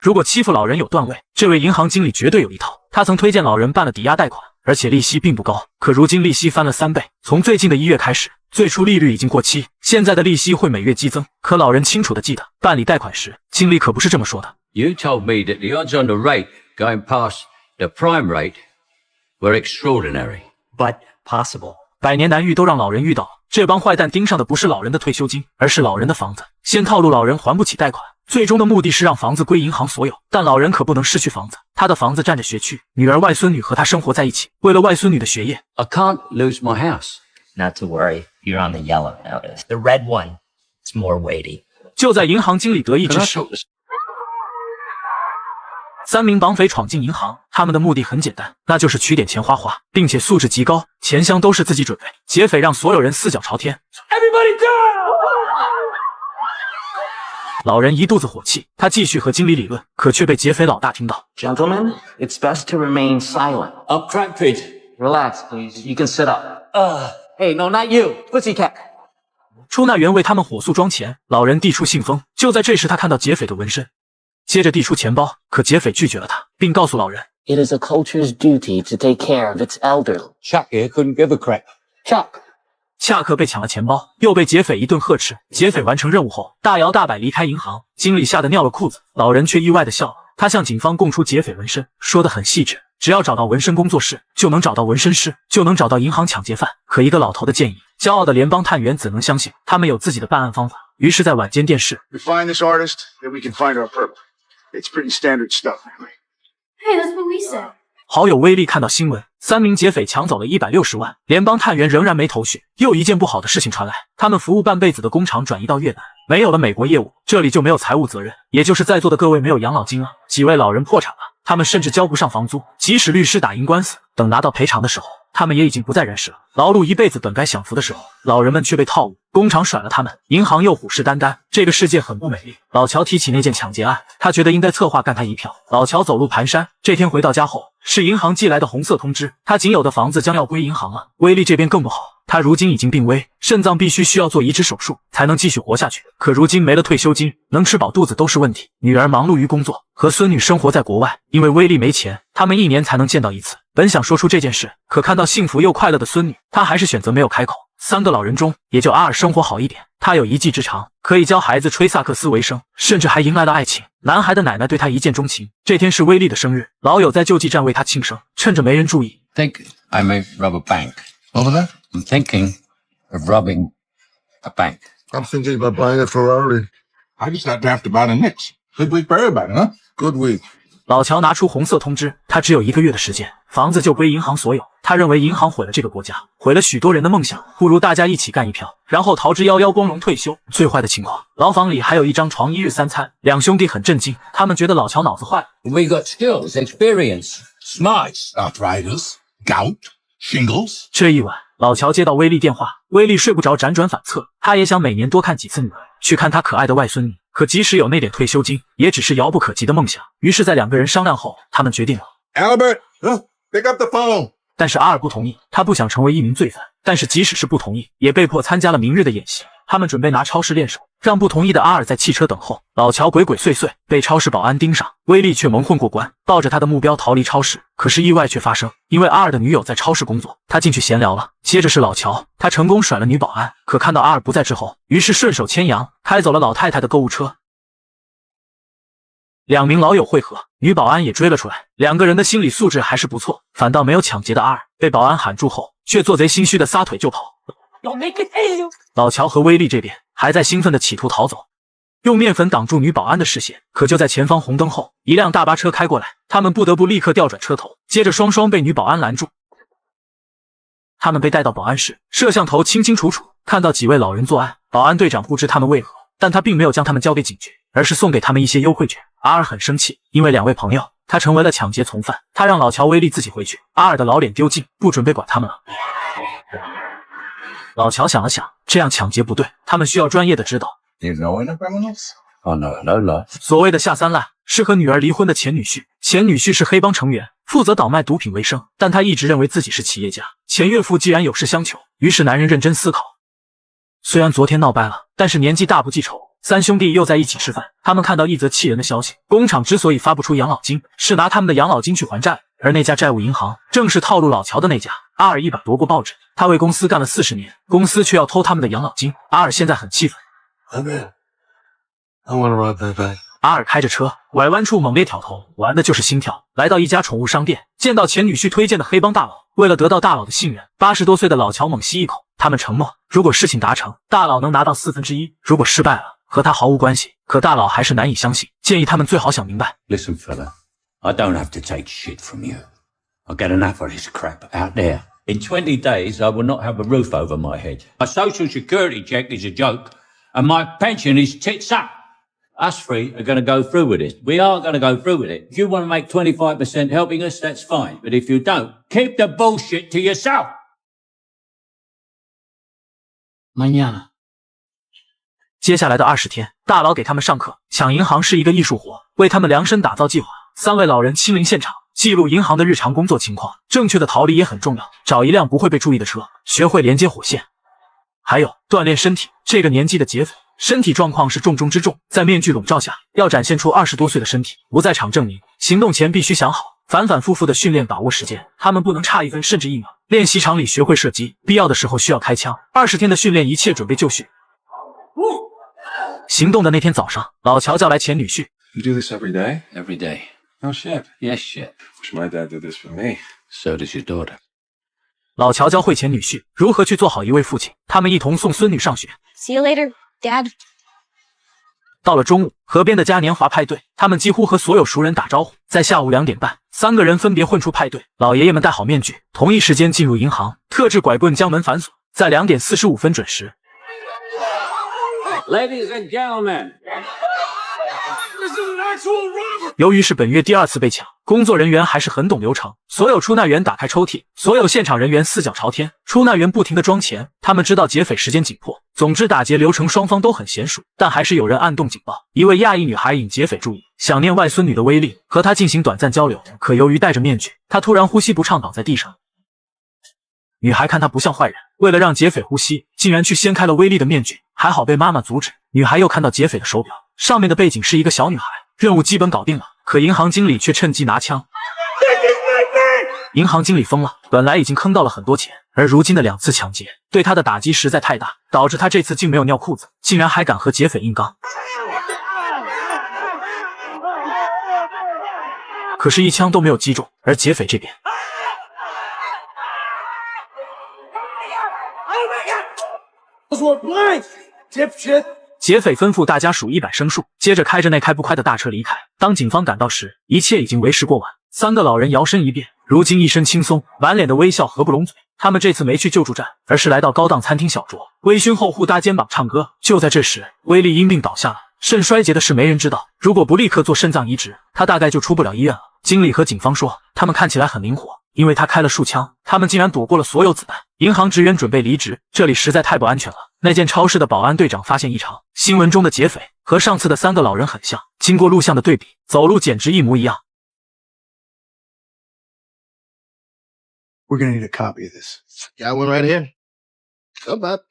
如果欺负老人有段位，这位银行经理绝对有一套。他曾推荐老人办了抵押贷款，而且利息并不高。可如今利息翻了3倍，从最近的1月开始，最初利率已经过期，现在的利息会每月激增。可老人清楚地记得，办理贷款时，经理可不是这么说的。You told me that the odds on the rate going past the prime rate were extraordinary, but possible. 百年难遇都让老人遇到，这帮坏蛋盯上的不是老人的退休金，而是老人的房子。先套路老人还不起贷款，最终的目的是让房子归银行所有。但老人可不能失去房子，他的房子占着学区，女儿外孙女和他生活在一起。为了外孙女的学业 I can't lose my house. Not to worry, you're on the yellow notice. The red one, it's more weighty. 就在银行经理得意之时，3名绑匪闯进银行，他们的目的很简单，那就是取点钱花花，并且素质极高，钱箱都是自己准备。劫匪让所有人4脚朝天 ，Everybody down！ 老人一肚子火气，他继续和经理理论，可却被劫匪老大听到。Gentlemen, it's best to remain silent. I'm cramping. Relax, please. You can sit up. Hey, no, not you. Pussycat. 出纳员为他们火速装钱，老人递出信封。就在这时，他看到劫匪的纹身，接着递出钱包，可劫匪拒绝了他，并告诉老人 It is a culture's duty to take care of its elderly. Chuck here couldn't give a crap. Chuck. 恰克被抢了钱包，又被劫匪一顿呵斥。劫匪完成任务后，大摇大摆离开银行。经理吓得尿了裤子，老人却意外的笑了。他向警方供出劫匪纹身，说得很细致，只要找到纹身工作室，就能找到纹身师，就能找到银行抢劫犯。可一个老头的建议，骄傲的联邦探员怎能相信？他们有自己的办案方法。于是，在晚间电视 We find this artist, then we can find our purple. It's pretty standard stuff, anyway. Hey, that's what we said. 好友威利看到新闻，3名劫匪抢走了160万，联邦探员仍然没头绪。又一件不好的事情传来，他们服务半辈子的工厂转移到越南，没有了美国业务，这里就没有财务责任，也就是在座的各位没有养老金啊。几位老人破产了，他们甚至交不上房租，即使律师打赢官司，等拿到赔偿的时候，他们也已经不在人世了。劳碌一辈子本该享福的时候，老人们却被套路，工厂甩了他们，银行又虎视眈眈，这个世界很不美丽。老乔提起那件抢劫案，他觉得应该策划干他一票。老乔走路蹒跚，这天回到家后，是银行寄来的红色通知，他仅有的房子将要归银行了。威利这边更不好，他如今已经病危，肾脏必须需要做移植手术才能继续活下去。可如今没了退休金，能吃饱肚子都是问题。女儿忙碌于工作，和孙女生活在国外，因为威利没钱，他们1年才能见到一次。本想说出这件事，可看到幸福又快乐的孙女，他还是选择没有开口。3个老人中，也就阿尔生活好一点，他有一技之长，可以教孩子吹萨克斯为生，甚至还迎来了爱情。男孩的奶奶对他一见钟情。这天是威利的生日，老友在救济站为他庆生，趁着没人注意 Think I may rob a bank. Over there? I'm thinking of robbing a bank. I'm thinking about buying a Ferrari. I just got drafted by the Knicks. Good week for everybody, huh? Good week. 老乔拿出红色通知，他只有1个月的时间，房子就归银行所有。他认为银行毁了这个国家，毁了许多人的梦想，不如大家一起干一票，然后逃之夭夭，光荣退休。最坏的情况，牢房里还有1张床，1日3餐。2兄弟很震惊，他们觉得老乔脑子坏了。We got skills, experience, smarts. Arthritis, gout, shingles. 这一晚，老乔接到威利电话，威利睡不着，辗转反侧。他也想每年多看几次女儿，去看他可爱的外孙女。可即使有那点退休金，也只是遥不可及的梦想。于是，在2个人商量后，他们决定了。Albert, pick up the phone. 但是阿尔不同意，他不想成为一名罪犯。但是即使是不同意，也被迫参加了明日的演习。他们准备拿超市练手，让不同意的阿尔在汽车等候。老乔鬼鬼祟祟，被超市保安盯上，威利却蒙混过关，抱着他的目标逃离超市。可是意外却发生，因为阿尔的女友在超市工作，他进去闲聊了。接着是老乔，他成功甩了女保安，可看到阿尔不在之后，于是顺手牵羊，开走了老太太的购物车。2名老友会合，女保安也追了出来。2个人的心理素质还是不错，反倒没有抢劫的阿尔。被保安喊住后，却做贼心虚的撒腿就跑。老乔和威利这边还在兴奋的企图逃走，用面粉挡住女保安的视线。可就在前方红灯后，一辆大巴车开过来，他们不得不立刻调转车头。接着双双被女保安拦住，他们被带到保安室，摄像头清清楚楚看到几位老人作案。保安队长不知他们为何，但他并没有将他们交给警局，而是送给他们一些优惠券。阿尔很生气，因为2位朋友，他成为了抢劫从犯。他让老乔、威利自己回去，阿尔的老脸丢尽，不准备管他们了。老乔想了想，这样抢劫不对，他们需要专业的指导。You know any criminals? Oh no, no, no. 所谓的下三滥，是和女儿离婚的前女婿。前女婿是黑帮成员，负责倒卖毒品为生，但他一直认为自己是企业家。前岳父既然有事相求，于是男人认真思考。虽然昨天闹掰了，但是年纪大不记仇，三兄弟又在一起吃饭。他们看到一则气人的消息：工厂之所以发不出养老金，是拿他们的养老金去还债，而那家债务银行正是套路老乔的那家。阿尔一把夺过报纸，他为公司干了40年，公司却要偷他们的养老金。阿尔现在很气愤。I want to ride that back. 阿尔开着车，拐弯处猛烈挑头，玩的就是心跳。来到一家宠物商店，见到前女婿推荐的黑帮大佬。为了得到大佬的信任，80多岁的老乔猛吸一口。他们承诺，如果事情达成，大佬能拿到1/4；如果失败了，和他毫无关系。可大佬还是难以相信，建议他们最好想明白。Listen, fella, I don't have to take shit from you. I get enough of this crap out there. In 20 days, I will not have a roof over my head. My social security check is a joke, and my pension is tits up. Us three are going to go through with it. We are going to go through with it. If you want to make 25% helping us, that's fine. But if you don't, keep the bullshit to yourself. Mañana. 接下来的20天，大佬给他们上课。抢银行是一个艺术活，为他们量身打造计划。3位老人亲临现场，记录银行的日常工作情况。正确的逃离也很重要，找一辆不会被注意的车，学会连接火线。还有锻炼身体。这个年纪的劫匪身体状况是重中之重，在面具笼罩下，要展现出20多岁的身体，不在场证明。行动前必须想好，反反复复的训练，把握时间。他们不能差1分甚至1秒。练习场里学会射击，必要的时候需要开枪。20天的训练，一切准备就绪。行动的那天早上，老乔叫来前女婿。You do this every day? Every day. No shit. Yes, shit. Wish my dad did this for me. So does your daughter. 老乔教会前女婿如何去做好一位父亲。他们一同送孙女上学。See you later, Dad. 到了中午，河边的嘉年华派对，他们几乎和所有熟人打招呼。在下午2点半，3个人分别混出派对。老爷爷们戴好面具，同一时间进入银行，特制拐棍将门反锁。在2点45分准时。Ladies and gentlemen. 由于是本月第2次被抢，工作人员还是很懂流程。所有出纳员打开抽屉，所有现场人员4脚朝天，出纳员不停地装钱。他们知道劫匪时间紧迫，总之打劫流程双方都很娴熟，但还是有人暗动警报。一位亚裔女孩引劫匪注意，想念外孙女的威力，和她进行短暂交流。可由于戴着面具，她突然呼吸不畅倒在地上。女孩看她不像坏人，为了让劫匪呼吸，竟然去掀开了威力的面具，还好被妈妈阻止。女孩又看到劫匪的手表，上面的背景是一个小女孩。任务基本搞定了，可银行经理却趁机拿枪。银行经理疯了，本来已经坑到了很多钱，而如今的2次抢劫对他的打击实在太大，导致他这次竟没有尿裤子，竟然还敢和劫匪硬刚。可是，一枪都没有击中，而劫匪这边。劫匪吩咐大家数100声数，接着开着那开不快的大车离开。当警方赶到时，一切已经为时过晚。3个老人摇身一变，如今一身轻松，满脸的微笑，合不拢嘴。他们这次没去救助站，而是来到高档餐厅小酌，微醺后互搭肩膀唱歌。就在这时，威利因病倒下了。肾衰竭的事没人知道，如果不立刻做肾脏移植，他大概就出不了医院了。经理和警方说，他们看起来很灵活，因为他开了数枪，他们竟然躲过了所有子弹。银行职员准备离职，这里实在太不安全了。那间超市的保安队长发现异常，新闻中的劫匪和上次的3个老人很像，经过录像的对比，走路简直一模一样。We're gonna need a copy of this. Got one right here. How about?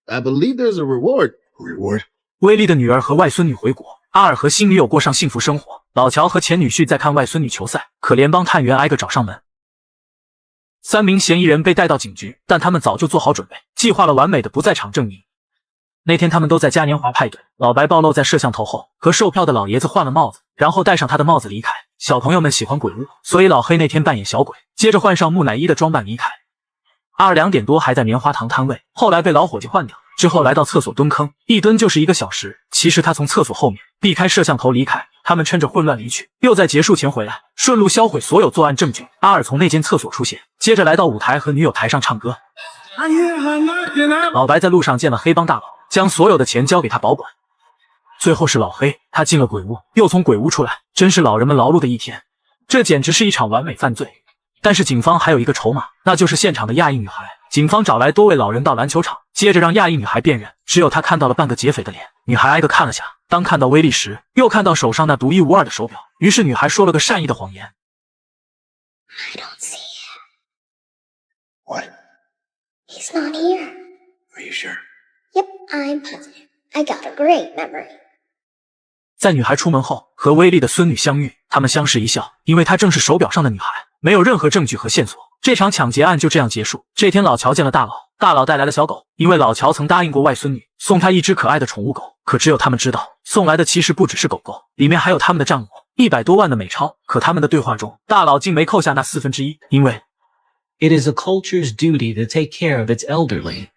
I believe there's a reward. Reward? 威利的女儿和外孙女回国，阿尔和新女友过上幸福生活。老乔和前女婿在看外孙女球赛，可联邦探员挨个找上门。3名嫌疑人被带到警局，但他们早就做好准备，计划了完美的不在场证明。那天他们都在嘉年华派对，老白暴露在摄像头后，和售票的老爷子换了帽子，然后戴上他的帽子离开。小朋友们喜欢鬼屋，所以老黑那天扮演小鬼，接着换上木乃伊的装扮离开。阿尔2点多还在棉花糖摊位，后来被老伙计换掉，之后来到厕所蹲坑，一蹲就是1个小时。其实他从厕所后面避开摄像头离开，他们趁着混乱离去，又在结束前回来，顺路销毁所有作案证据。阿尔从那间厕所出现，接着来到舞台和女友台上唱歌。老白在路上见了黑帮大佬，将所有的钱交给他保管。最后是老黑，他进了鬼屋，又从鬼屋出来，真是老人们劳碌的一天。这简直是一场完美犯罪。但是警方还有一个筹码，那就是现场的亚裔女孩。警方找来多位老人到篮球场，接着让亚裔女孩辨认，只有她看到了半个劫匪的脸。女孩挨个看了下，当看到威力时，又看到手上那独一无二的手表，于是女孩说了个善意的谎言。 I don't see him. What? He's not here. Are you sure? Yep, I'm positive. I got a great memory. 在女孩出门后和威利的孙女相遇，他们相视一笑，因为她正是手表上的女孩，没有任何证据和线索。这场抢劫案就这样结束。这天，老乔见了大佬，大佬带来了小狗，因为老乔曾答应过外孙女送她一只可爱的宠物狗，可只有他们知道，送来的其实不只是狗狗，里面还有他们的账目，100多万的美钞。可他们的对话中，大佬竟没扣下那1/4，因为 It is a culture's duty to take care of its elderly.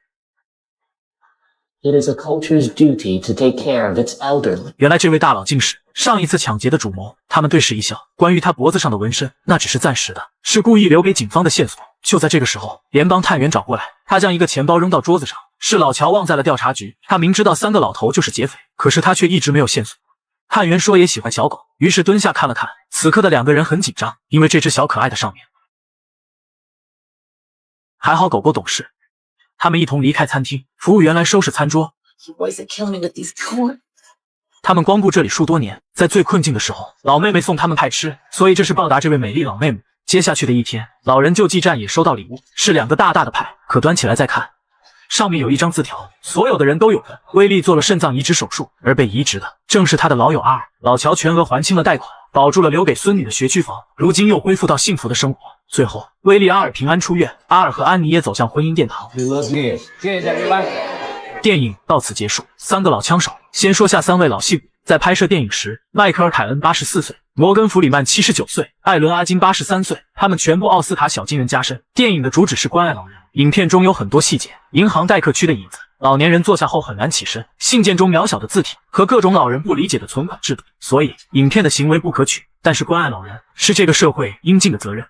It is a culture's duty to take care of its elderly. 原来这位大佬竟是上一次抢劫的主谋。他们对视一笑，关于他脖子上的纹身，那只是暂时的，是故意留给警方的线索。就在这个时候，联邦探员找过来，他将一个钱包扔到桌子上，是老乔忘在了调查局。他明知道3个老头就是劫匪，可是他却一直没有线索。探员说也喜欢小狗，于是蹲下看了看。此刻的2个人很紧张，因为这只小可爱的上面。还好狗狗懂事。他们一同离开餐厅，服务员来收拾餐桌。他们光顾这里数多年，在最困境的时候，老妹妹送他们派吃，所以这是报答这位美丽老妹妹。接下去的一天，老人救济站也收到礼物，是2个大大的派，可端起来再看，上面有一张字条，所有的人都有的。威利做了肾脏移植手术，而被移植的正是他的老友阿尔。老乔全额还清了贷款，保住了留给孙女的学区房，如今又恢复到幸福的生活。最后，威利阿尔平安出院，阿尔和安妮也走向婚姻殿堂。电影到此结束。3个老枪手，先说下3位老戏骨。在拍摄电影时，迈克尔·凯恩84岁，摩根·弗里曼79岁，艾伦·阿金83岁，他们全部奥斯卡小金人加身。电影的主旨是关爱老人，影片中有很多细节，银行待客区的椅子，老年人坐下后很难起身，信件中渺小的字体和各种老人不理解的存款制度，所以影片的行为不可取。但是关爱老人是这个社会应尽的责任。